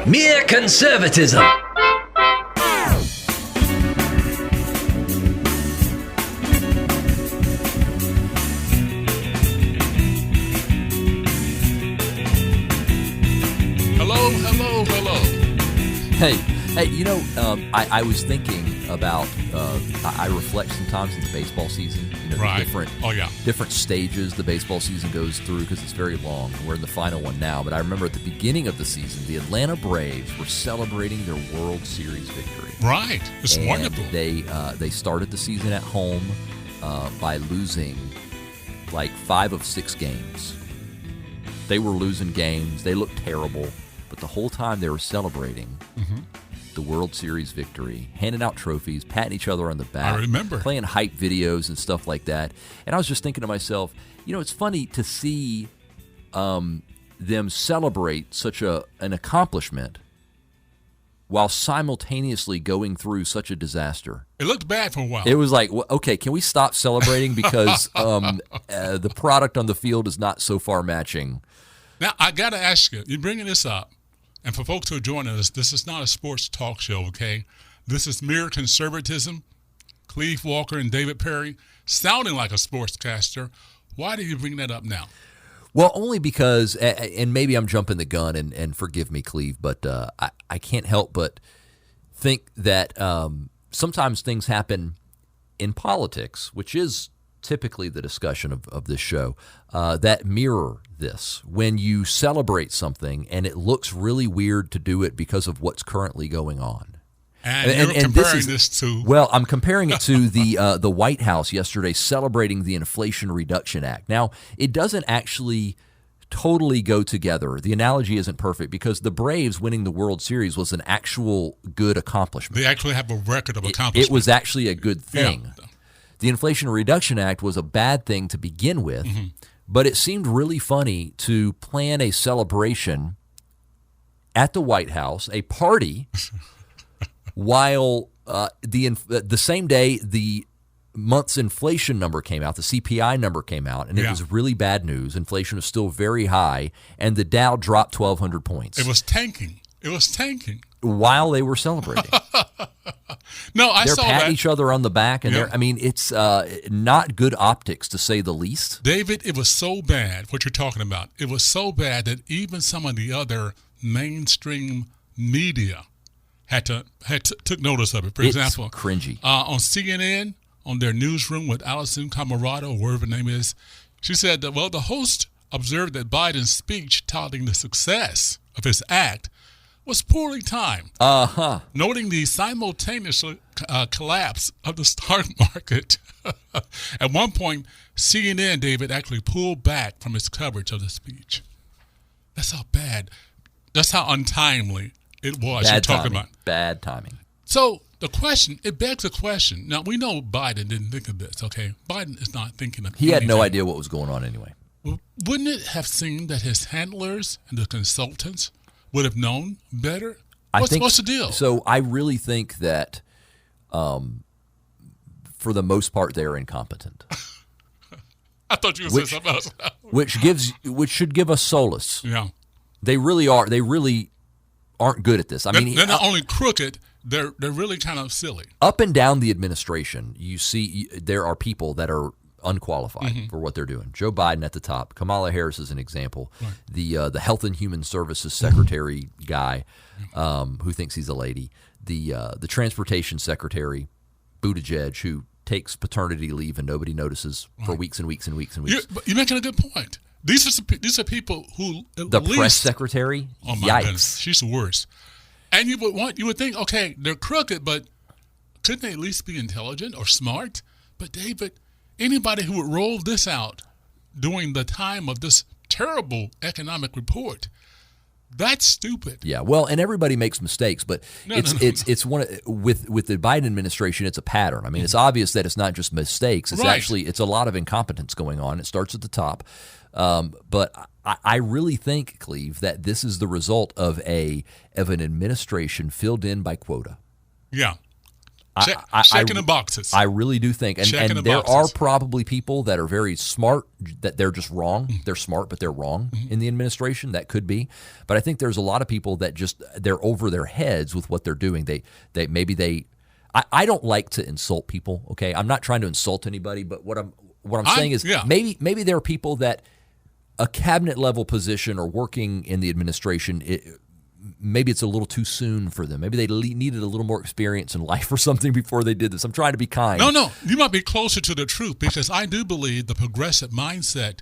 Mere conservatism. Hello. Hey, I was thinking about, I reflect sometimes in the baseball season, Right. the different stages the baseball season goes through because it's very long. We're in the final one now, but I remember at the beginning of the season, the Atlanta Braves were celebrating their World Series victory. Right. It's wonderful. They started the season at home by losing like 5 of 6 games. They were losing games. They looked terrible. But the whole time they were celebrating the World Series victory, handing out trophies, patting each other on the back. I remember. Playing hype videos and stuff like that. And I was just thinking to myself, it's funny to see them celebrate such an accomplishment while simultaneously going through such a disaster. It looked bad for a while. It was like, okay, can we stop celebrating because the product on the field is not so far matching. Now, I got to ask you, you're bringing this up, and for folks who are joining us, this is not a sports talk show, okay? This is mere conservatism. Cleve Walker and David Perry sounding like a sportscaster. Why do you bring that up now? Well, only because, and maybe I'm jumping the gun, and forgive me, Cleve, but I can't help but think that sometimes things happen in politics, which is typically the discussion of this show, that mirror this. When you celebrate something and it looks really weird to do it because of what's currently going on. And you're comparing this to? Well, I'm comparing it to the White House yesterday celebrating the Inflation Reduction Act. Now, it doesn't actually totally go together. The analogy isn't perfect because the Braves winning the World Series was an actual good accomplishment. They actually have a record of accomplishment. It was actually a good thing. Yeah. The Inflation Reduction Act was a bad thing to begin with, but it seemed really funny to plan a celebration at the White House, a party, while the same day the month's inflation number came out, the CPI number came out, and it was really bad news. Inflation was still very high, and the Dow dropped 1,200 points. It was tanking. While they were celebrating. No, I they're saw patting that. each other on the back, and it's not good optics, to say the least. David, it was so bad, what you're talking about. It was so bad that even some of the other mainstream media took notice of it. For example, cringy. On CNN, on their newsroom with Allison Camerado, or whatever her name is, she said that, the host observed that Biden's speech touting the success of his act was poorly timed, noting the simultaneous collapse of the stock market. At one point, CNN, David, actually pulled back from its coverage of the speech. That's how bad, that's how untimely it was. Bad timing. Bad timing. So it begs a question. Now, we know Biden didn't think of this, okay? Biden is not thinking of He anything. had no idea what was going on anyway. Well, wouldn't it have seemed that his handlers and the consultants would have known better? What's the deal? So I really think that, for the most part, they're incompetent. I thought you would say something else. which should give us solace. Yeah, they really are. They really aren't good at this. They're not only crooked; they're really kind of silly. Up and down the administration, you see there are people that are unqualified for what they're doing. Joe Biden at the top. Kamala Harris is an example. Right. The Health and Human Services Secretary guy, who thinks he's a lady. The Transportation Secretary, Buttigieg, who takes paternity leave and nobody notices for weeks and weeks and weeks and weeks. You mentioned a good point. These are people who the press secretary. Oh my goodness, she's the worst. And you would think, okay, they're crooked, but couldn't they at least be intelligent or smart? But David, anybody who would roll this out during the time of this terrible economic report, that's stupid. Yeah, well, and everybody makes mistakes, but it's one with the Biden administration, it's a pattern. I mean, it's obvious that it's not just mistakes. It's it's a lot of incompetence going on. It starts at the top. But I really think, Cleve, that this is the result of an administration filled in by quota. Yeah. Checking the boxes. I really do think, and there boxes. are probably people that are very smart that they're just wrong. They're smart, but they're wrong in the administration. That could be, but I think there's a lot of people that they're over their heads with what they're doing. I don't like to insult people. Okay, I'm not trying to insult anybody, but what I'm saying is maybe there are people that a cabinet level position or working in the administration. Maybe it's a little too soon for them. Maybe they needed a little more experience in life or something before they did this. I'm trying to be kind. No, you might be closer to the truth because I do believe the progressive mindset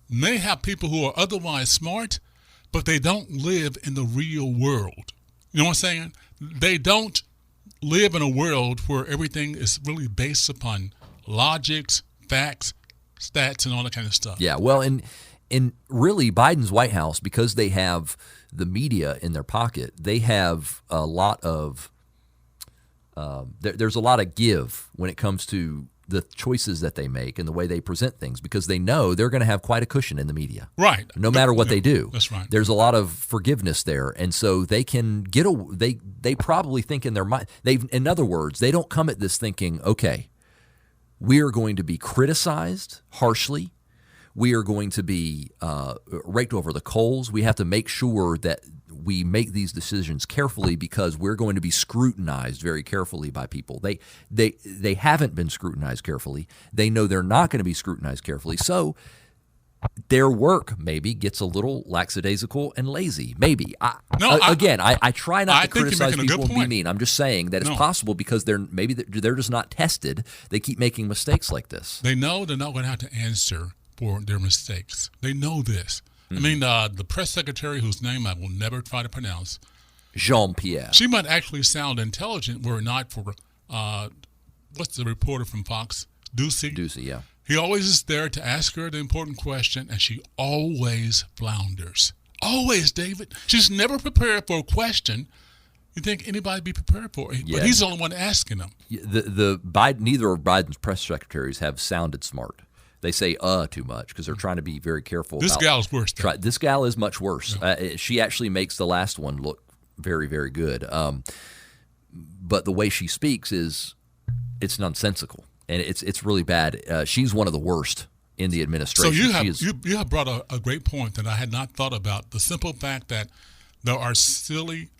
may have people who are otherwise smart, but they don't live in the real world. You know what I'm saying? They don't live in a world where everything is really based upon logics, facts, stats, and all that kind of stuff. Yeah, well, and really Biden's White House, because they have the media in their pocket, they have a lot of there's a lot of give when it comes to the choices that they make and the way they present things, because they know they're going to have quite a cushion in the media, right? No matter what they do. That's right. There's a lot of forgiveness there, and so they can get they probably think in their mind, in other words, they don't come at this thinking, okay, we are going to be criticized harshly. We are going to be raked over the coals. We have to make sure that we make these decisions carefully because we're going to be scrutinized very carefully by people. They haven't been scrutinized carefully. They know they're not going to be scrutinized carefully. So their work maybe gets a little lackadaisical and lazy. Maybe. I try not to criticize people and be mean. I'm just saying that it's possible because they're just not tested. They keep making mistakes like this. They know they're not going to have to answer for their mistakes. They know this. I mean, the press secretary, whose name I will never try to pronounce, Jean-Pierre. She might actually sound intelligent were it not for, what's the reporter from Fox? Ducey? Ducey, yeah. He always is there to ask her the important question, and she always flounders. Always, David. She's never prepared for a question you think anybody be prepared for it. Yeah. But he's the only one asking them. Neither of Biden's press secretaries have sounded smart. They say too much because they're trying to be very careful. This gal is worse. This gal is much worse. Yeah. She actually makes the last one look very, very good. But the way she speaks it's nonsensical, and it's really bad. She's one of the worst in the administration. So you have brought a great point that I had not thought about. The simple fact that there are silly,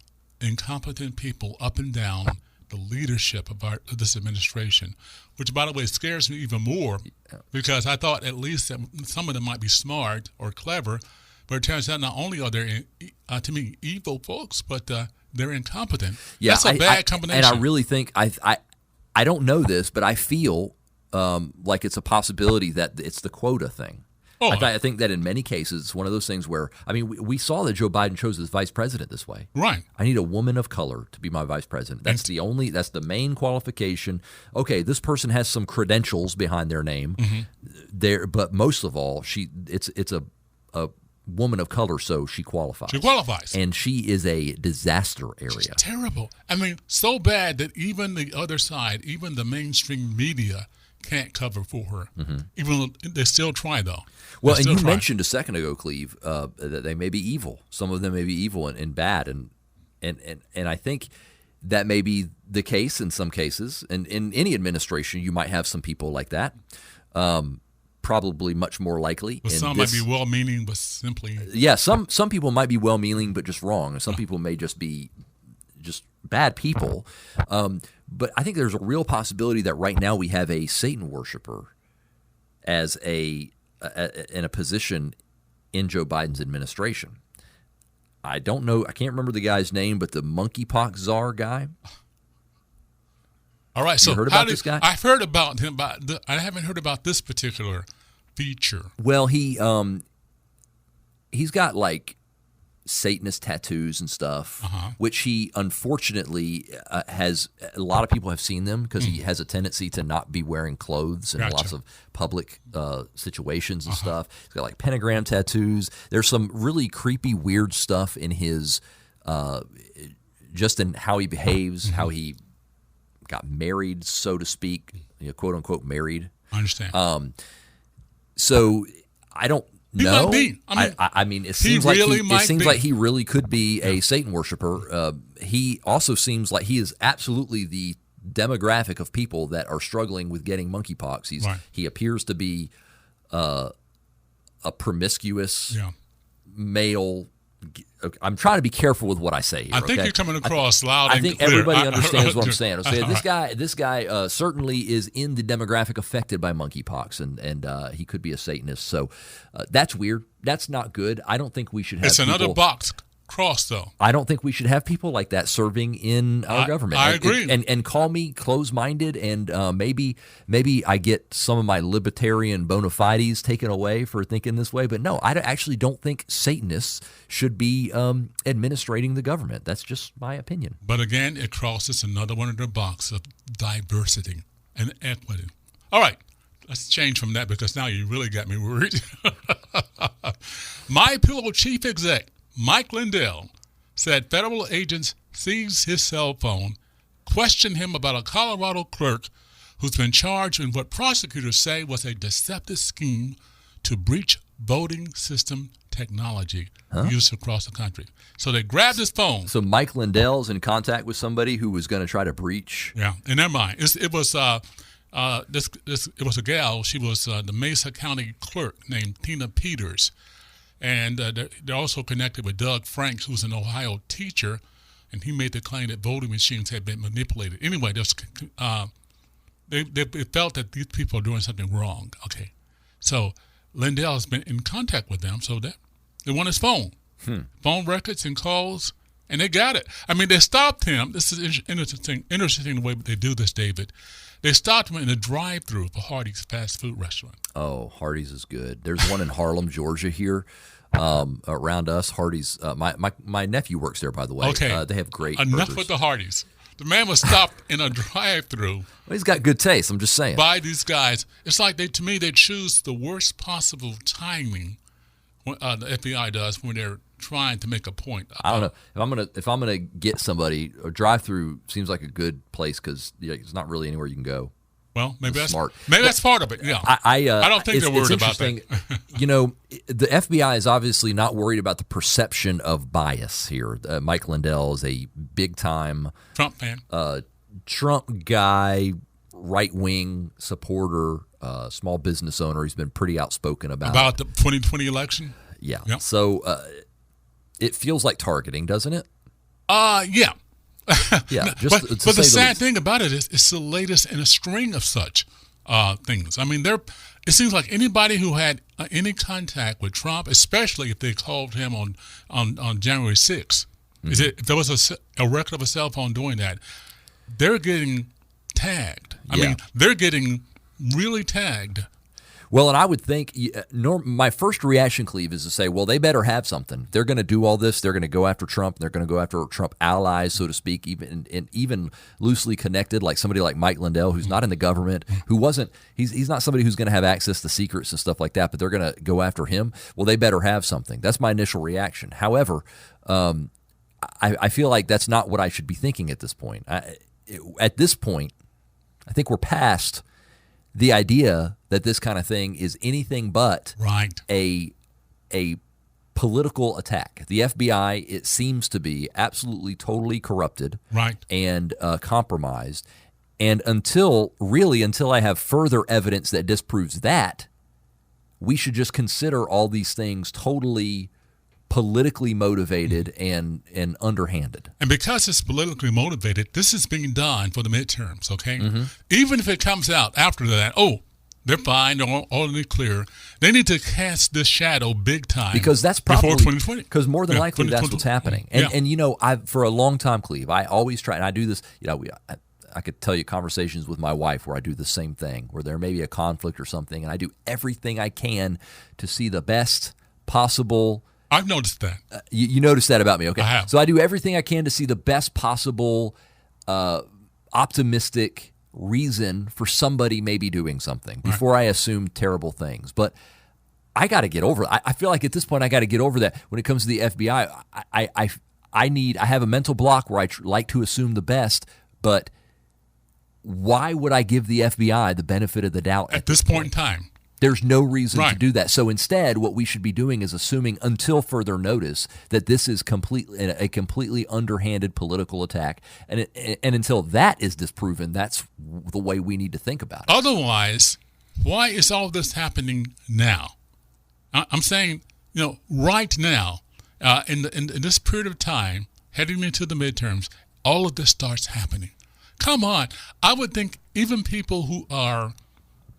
incompetent people up and down the leadership of this administration, which, by the way, scares me even more because I thought at least that some of them might be smart or clever, but it turns out not only are they, to me, evil folks, but they're incompetent. Yeah, that's a bad combination. And I really think I don't know this, but I feel like it's a possibility that it's the quota thing. I think that in many cases it's one of those things where, I mean, we saw that Joe Biden chose his vice president this way. Right. I need a woman of color to be my vice president. That's the main qualification. Okay, this person has some credentials behind their name, but most of all, it's a woman of color, so she qualifies. She qualifies. And she is a disaster area. She's terrible. I mean, so bad that even the other side, even the mainstream media, can't cover for her. Even though they still try, though. Well, and you mentioned a second ago, Cleve, that they may be evil. Some of them may be evil and bad, and I think that may be the case in some cases. And in any administration, you might have some people like that. Probably much more likely. But some might be well-meaning, but simply... Yeah, some people might be well-meaning, but just wrong. And some people may just be just bad people. But I think there's a real possibility that right now we have a Satan worshiper as in a position in Joe Biden's administration. I don't know. I can't remember the guy's name, but the monkeypox czar guy. All right. So you heard about this guy? I've heard about him, but I haven't heard about this particular feature. Well, he's got like Satanist tattoos and stuff, which he unfortunately has. A lot of people have seen them because he has a tendency to not be wearing clothes in lots of public situations and stuff. He's got like pentagram tattoos. There's some really creepy, weird stuff in his, just in how he behaves, how he got married, so to speak, quote unquote married. I understand. So I don't. No, might be. I mean, it seems like he really could be a Satan worshiper. He also seems like he is absolutely demographic of people that are struggling with getting monkeypox. He appears to be a promiscuous male. I'm trying to be careful with what I say here. I think you're coming across loud and clear. I think everybody understands what I'm saying. I'm saying this guy certainly is in the demographic affected by monkeypox, and he could be a Satanist. So that's weird. That's not good. I don't think we should have. It's another box crossed, though. I don't think we should have people like that serving in our government. I agree. And call me close-minded, and maybe I get some of my libertarian bona fides taken away for thinking this way. But no, I actually don't think Satanists should be administrating the government. That's just my opinion. But again, it crosses another one of the boxes of diversity and equity. All right, let's change from that because now you really got me worried. My Pillow chief exec, Mike Lindell, said federal agents seized his cell phone, questioned him about a Colorado clerk who's been charged in what prosecutors say was a deceptive scheme to breach voting system technology used across the country. So they grabbed his phone. So Mike Lindell's in contact with somebody who was going to try to breach. Yeah, in their mind, it was a gal. She was the Mesa County clerk named Tina Peters. And they're also connected with Doug Franks, who's an Ohio teacher, and he made the claim that voting machines had been manipulated. Anyway, they felt that these people are doing something wrong. Okay, so Lindell has been in contact with them, so that they want his phone, phone records and calls, and they got it. I mean, they stopped him. This is interesting the way they do this, David. They stopped him in a drive-thru for Hardee's fast food restaurant. Oh, Hardee's is good. There's one in Harlem, Georgia here. Around us, Hardee's. My nephew works there, by the way. Okay. They have great Enough burgers. with the Hardee's. The man was stopped in a drive-thru. Well, he's got good taste. I'm just saying. By these guys. It's like they choose the worst possible timing. The FBI does when they're trying to make a point. I don't know if I'm gonna get somebody. A drive-thru seems like a good place because it's not really anywhere you can go. Well, maybe that's smart. Maybe that's part of it. Yeah, I don't think they're worried about that. The FBI is obviously not worried about the perception of bias here. Mike Lindell is a big-time Trump fan, Trump guy, right-wing supporter, small business owner. He's been pretty outspoken about the 2020 election. Yeah. Yep. So it feels like targeting, doesn't it? Yeah. Yeah, but the sad thing about it is it's the latest in a string of such things. I mean, it seems like anybody who had any contact with Trump, especially if they called him on January 6th, if there was a record of a cell phone doing that, they're getting tagged. I mean, they're getting really tagged. Well, and I would think my first reaction, Cleve, is to say, well, they better have something. They're going to do all this. They're going to go after Trump. They're going to go after Trump allies, so to speak, even loosely connected, like somebody like Mike Lindell, who's not in the government, who wasn't. He's not somebody who's going to have access to secrets and stuff like that. But they're going to go after him. Well, they better have something. That's my initial reaction. However, I feel like that's not what I should be thinking at this point. At this point, I think we're past the idea that this kind of thing is anything but a political attack. The FBI, it seems to be absolutely totally corrupted and compromised. And until I have further evidence that disproves that, we should just consider all these things totally politically motivated and underhanded. And because it's politically motivated, this is being done for the midterms, okay? Even if it comes out after that, they're fine, they're all in the clear, they need to cast this shadow big time because that's probably before 2020. Because more than likely that's what's happening. And I've for a long time, Cleve, I always try, and I do this, I could tell you conversations with my wife where I do the same thing, where there may be a conflict or something, and I do everything I can to see the best possible. I've noticed that. You noticed that about me, okay? I have. So I do everything I can to see the best possible optimistic reason for somebody maybe doing something before I assume terrible things. But I got to get over it. I feel like at this point I got to get over that. When it comes to the FBI, I have a mental block where I like to assume the best, but why would I give the FBI the benefit of the doubt at this point in time? There's no reason to Right. do that. So instead, what we should be doing is assuming until further notice that this is a completely underhanded political attack. And until that is disproven, that's the way we need to think about it. Otherwise, why is all this happening now? I'm saying, right now, in this period of time, heading into the midterms, all of this starts happening. Come on. I would think even people who are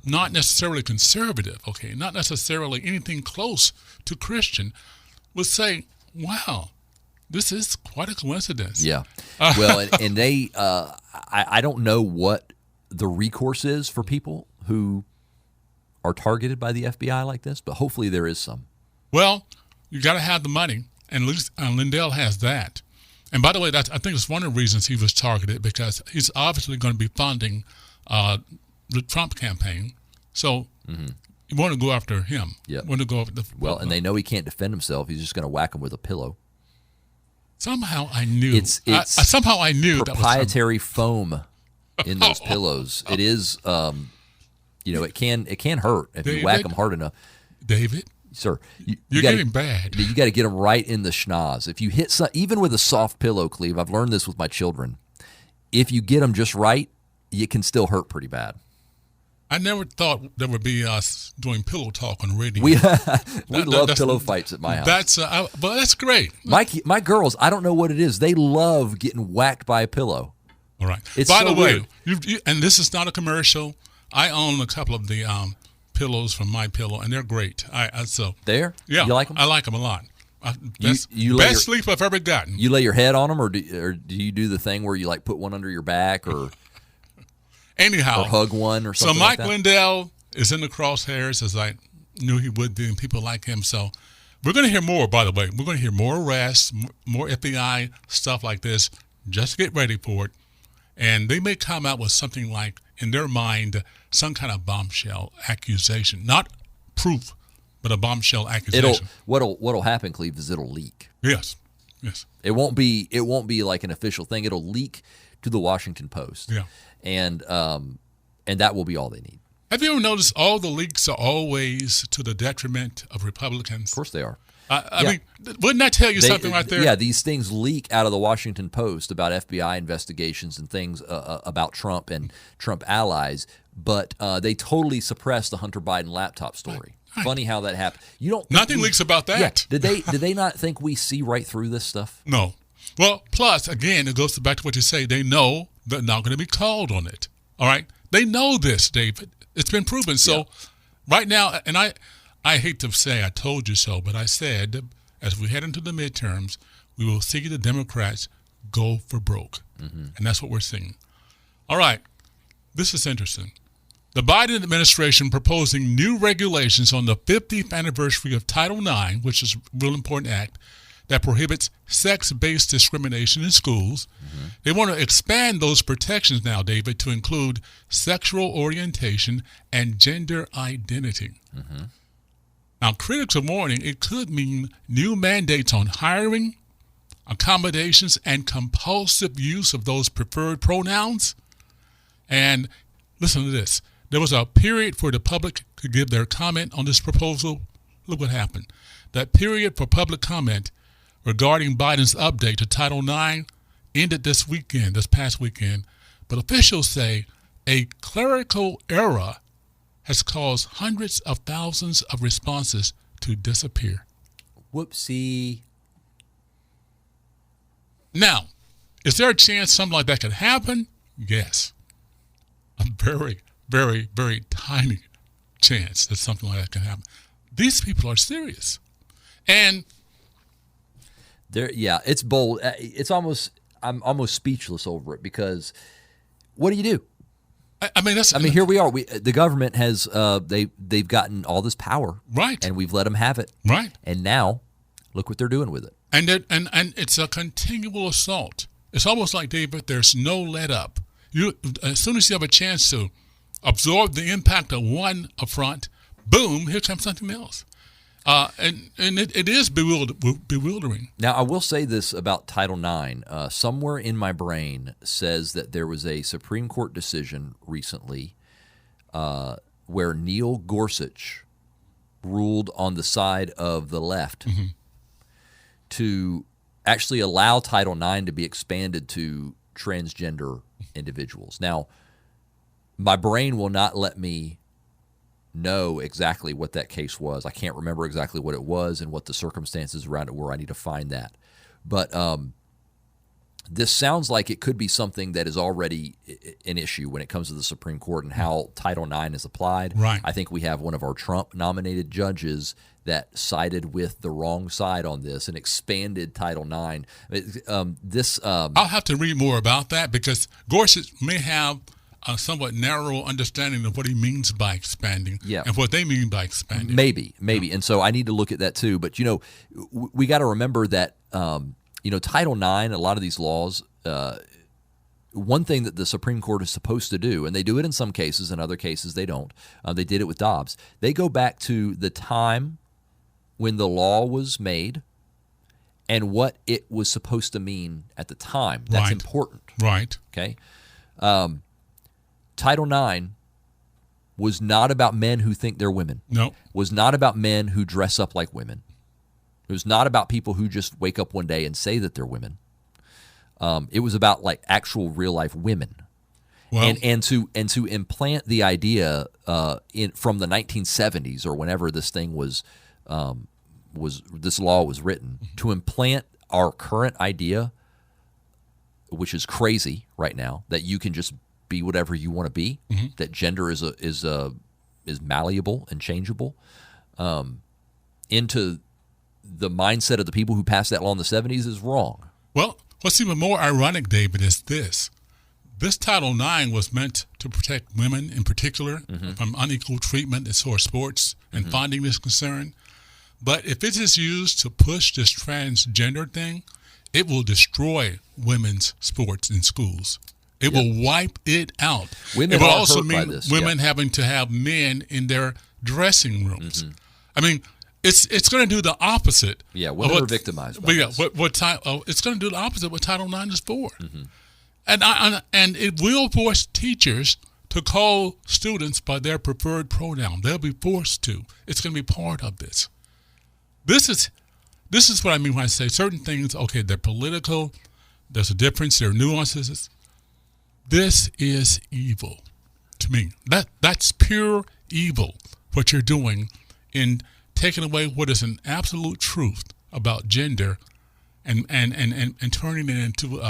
not necessarily conservative, okay, not necessarily anything close to Christian, would say, wow, this is quite a coincidence. Yeah. Well, and they, I don't know what the recourse is for people who are targeted by the FBI like this, but hopefully there is some. Well, you got to have the money, and Lindell has that. And by the way, I think it's one of the reasons he was targeted, because he's obviously going to be funding the Trump campaign. So you want to go after him. Yeah. Want to go after and they know he can't defend himself. He's just going to whack him with a pillow. Somehow I knew. Somehow I knew proprietary foam in those pillows. It is, it can hurt if you whack them hard enough. David, sir, you're getting bad. You got to get them right in the schnoz. If you hit even with a soft pillow, Cleve, I've learned this with my children. If you get them just right, it can still hurt pretty bad. I never thought there would be us doing pillow talk on radio. We love pillow fights at my house. But that's great. My girls, I don't know what it is. They love getting whacked by a pillow. All right. It's By so the way, weird. And this is not a commercial. I own a couple of the pillows from My Pillow, and they're great. There? Yeah, You like them? I like them a lot. Best sleep I've ever gotten. You lay your head on them, or do you do the thing where you like put one under your back, or anyhow, or hug one, or something? So Mike like that? Lindell is in the crosshairs, as I knew he would be, and people like him. So we're going to hear more. By the way, we're going to hear more arrests, more FBI stuff like this. Just get ready for it, and they may come out with something like, in their mind, some kind of bombshell accusation, not proof, but a bombshell accusation. What'll happen, Cleve, is it'll leak. Yes. It won't be like an official thing. It'll leak to the Washington Post. Yeah. And that will be all they need. Have you ever noticed all the leaks are always to the detriment of Republicans? Of course they are. I mean, wouldn't that tell you something right there? Yeah, these things leak out of the Washington Post about FBI investigations and things about Trump and Trump allies, but they totally suppressed the Hunter Biden laptop story. Right. Funny how that happened. Nothing leaks about that. Yeah. Did they not think we see right through this stuff? No. Well, plus, again, it goes back to what you say. They know they're not going to be called on it. All right? They know this, David. It's been proven. So right now, and I hate to say I told you so, but I said as we head into the midterms, we will see the Democrats go for broke. Mm-hmm. And that's what we're seeing. All right. This is interesting. The Biden administration proposing new regulations on the 50th anniversary of Title IX, which is a real important act, that prohibits sex-based discrimination in schools. Mm-hmm. They want to expand those protections now, David, to include sexual orientation and gender identity. Mm-hmm. Now, critics are warning it could mean new mandates on hiring, accommodations, and compulsive use of those preferred pronouns. And listen to this. There was a period for the public to give their comment on this proposal. Look what happened. That period for public comment regarding Biden's update to Title IX ended this past weekend. But officials say a clerical error has caused hundreds of thousands of responses to disappear. Whoopsie. Now, is there a chance something like that could happen? Yes. A very, very, very tiny chance that something like that can happen. These people are serious. And it's bold. I'm almost speechless over it, because what do you do? I mean, here we are. The government has they've gotten all this power, right? And we've let them have it, right? And now, look what they're doing with it. And it's a continual assault. It's almost like, David, there's no let up. As soon as you have a chance to absorb the impact of one affront, boom, here comes something else. And it is bewildering. Now, I will say this about Title IX. Somewhere in my brain says that there was a Supreme Court decision recently where Neil Gorsuch ruled on the side of the left to actually allow Title IX to be expanded to transgender individuals. Now, my brain will not let me know exactly what that case was. I can't remember exactly what it was and what the circumstances around it were. I need to find that. But this sounds like it could be something that is already an issue when it comes to the Supreme Court and how Title IX is applied. Right. I think we have one of our Trump-nominated judges that sided with the wrong side on this and expanded Title IX. I'll have to read more about that because Gorsuch may have a somewhat narrow understanding of what he means by expanding and what they mean by expanding. Maybe. And so I need to look at that too. But, we got to remember that, Title IX, a lot of these laws, one thing that the Supreme Court is supposed to do, and they do it in some cases, in other cases they don't. They did it with Dobbs. They go back to the time when the law was made and what it was supposed to mean at the time. That's important. Right. Okay. Title IX was not about men who think they're women. No. Was not about men who dress up like women. It was not about people who just wake up one day and say that they're women. It was about like actual real life women. Well, and to implant the idea from the 1970s or whenever this thing was this law was written, to implant our current idea, which is crazy right now, that you can just be whatever you want to be, that gender is malleable and changeable, into the mindset of the people who passed that law in the 70s is wrong. Well, what's even more ironic, David, is this. This Title IX was meant to protect women in particular from unequal treatment as far as sports and funding is concerned. But if it is used to push this transgender thing, it will destroy women's sports in schools. It will wipe it out. Women it will are also hurt by mean this. women having to have men in their dressing rooms. I mean, it's going to do the opposite. Yeah, women are victimized by this. It's going to do the opposite of what Title IX is for. And it will force teachers to call students by their preferred pronoun. They'll be forced to. It's going to be part of this. This is what I mean when I say certain things, okay, they're political, there's a difference, there are nuances. This is evil to me. That's pure evil, what you're doing in taking away what is an absolute truth about gender and turning it into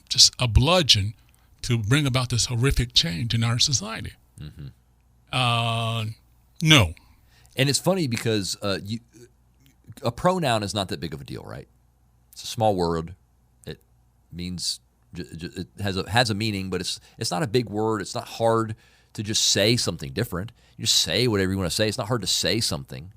just a bludgeon to bring about this horrific change in our society. No. And it's funny because a pronoun is not that big of a deal, right? It's a small word. It means it has a meaning, but it's not a big word. It's not hard to just say something different. You just say whatever you want to say. It's not hard to say something.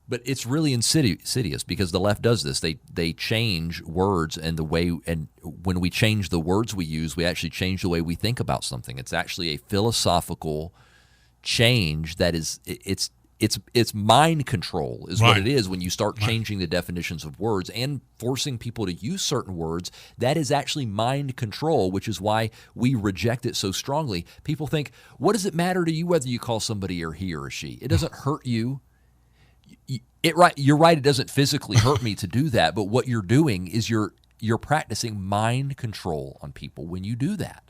But it's really insidious because the left does this. They change words and the way, and when we change the words we use, we actually change the way we think about something. It's actually a philosophical change that is it's mind control is what it is when you start changing the definitions of words and forcing people to use certain words. That is actually mind control, which is why we reject it so strongly. People think, what does it matter to you whether you call somebody or he or she? It doesn't hurt you. You're right, it doesn't physically hurt me to do that, but what you're doing is you're practicing mind control on people when you do that.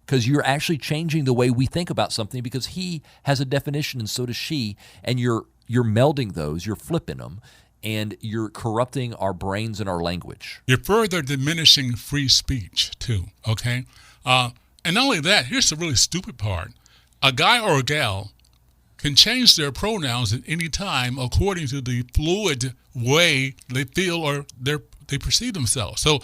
Because you're actually changing the way we think about something because he has a definition and so does she, and you're melding those, you're flipping them, and you're corrupting our brains and our language. You're further diminishing free speech too, okay? And not only that, here's the really stupid part. A guy or a gal can change their pronouns at any time according to the fluid way they feel or they perceive themselves. So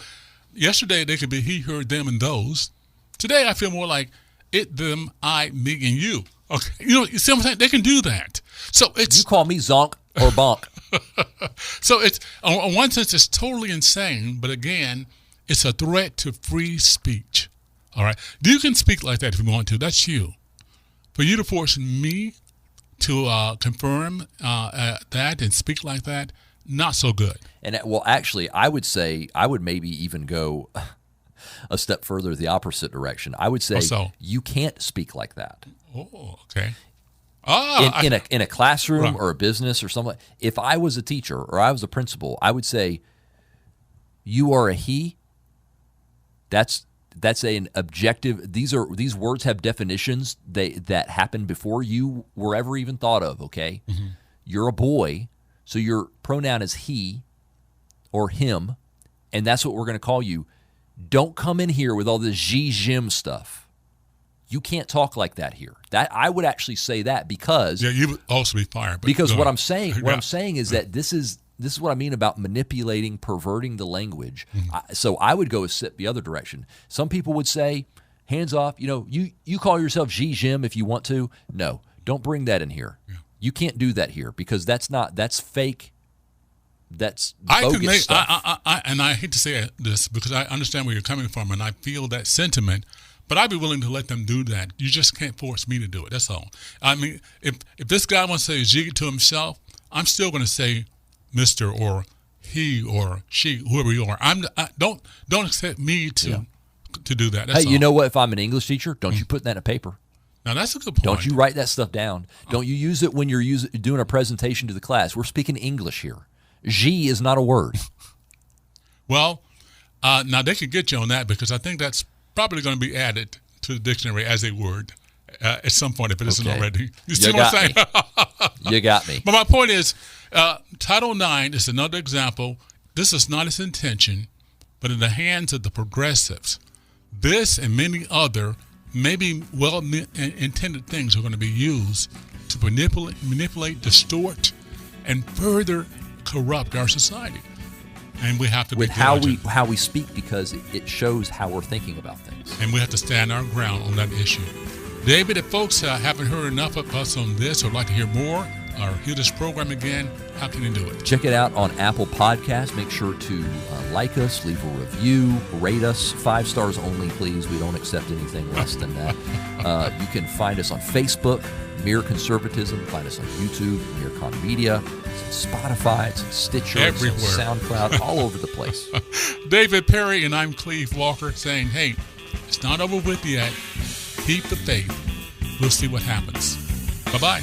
yesterday they could be he, her, them, and those. Today, I feel more like it, them, I, me, and you. Okay, you see what I'm saying? They can do that. So it's you call me zonk or bonk. So it's in one sense it's totally insane, but again, it's a threat to free speech. All right, you can speak like that if you want to. That's you. For you to force me to confirm that and speak like that, not so good. And well, actually, I would say I would maybe even go a step further the opposite direction. I would say you can't speak like that. Oh, okay. In a classroom Right. or a business or something. If I was a teacher or I was a principal, I would say, "You are a he." That's an objective. These words have definitions that happened before you were ever even thought of. Okay, you're a boy, so your pronoun is he or him, and that's what we're going to call you. Don't come in here with all this Jim stuff. You can't talk like that here. That I would actually say that because you would also be fired. Because what I'm saying is that this is what I mean about manipulating, perverting the language. So I would go a step the other direction. Some people would say, hands off. You call yourself Jim if you want to. No, don't bring that in here. Yeah. You can't do that here because that's fake. That's bogus stuff. And I hate to say this because I understand where you're coming from and I feel that sentiment. But I'd be willing to let them do that. You just can't force me to do it. That's all. I mean, if this guy wants to say G to himself, I'm still going to say Mr. or he or she, whoever you are. Don't expect me to do that. That's hey, you know what? If I'm an English teacher, don't you put that in a paper. Now, that's a good point. Don't you write that stuff down. Don't you use it when you're doing a presentation to the class. We're speaking English here. G is not a word. Well, now they could get you on that because I think that's probably going to be added to the dictionary as a word at some point if it isn't already. You see what I'm saying? You got me. But my point is, Title IX is another example. This is not its intention, but in the hands of the progressives, this and many other maybe well-intended things are going to be used to manipulate, distort, and further corrupt our society. And we have to with be how we speak because it shows how we're thinking about things. And we have to stand our ground on that issue. David, if folks haven't heard enough of us on this or would like to hear more or hear this program again, how can they do it? Check it out on Apple Podcasts. Make sure to like us, leave a review, rate us 5 stars only, please. We don't accept anything less than that. You can find us on Facebook, Mere Conservatism. Find us on YouTube, MereCon Media. It's on Spotify, it's on Stitcher, everywhere. It's on SoundCloud, all over the place. David Perry and I'm Cleve Walker saying, hey, it's not over with yet. Keep the faith. We'll see what happens. Bye-bye.